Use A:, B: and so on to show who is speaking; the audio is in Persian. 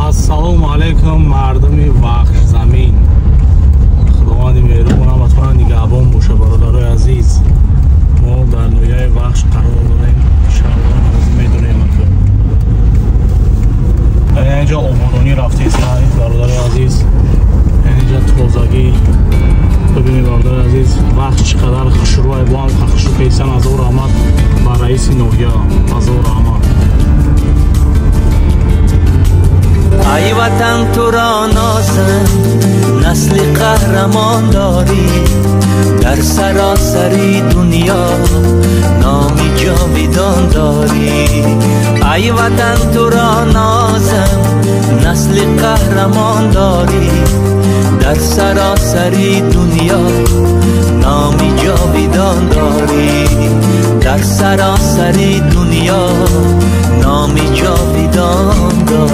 A: السلام علیکم مردم وخش زمین. خداوند مهربون همتون نگهبان باشه برادرای عزیز. ما در نویای وخش قرار داریم. شهران عزیز میدونیم که اینجا عمرانی رفته است برادرای عزیز. اینجا تازگی ببینید برادرای عزیز وخش چقدر خشروع با هم خشرو پیسن. از او رحمت بر رئیس نویا، از او رحمت.
B: ای وطن تو را نازم نسل قهرمان داری، در سراسری دنیا نامی جاویدان داری. ای وطن تو را نازم نسل قهرمان داری، در سراسری دنیا نامی جاویدان داری. در سراسری دنیا نامی جاویدان داری.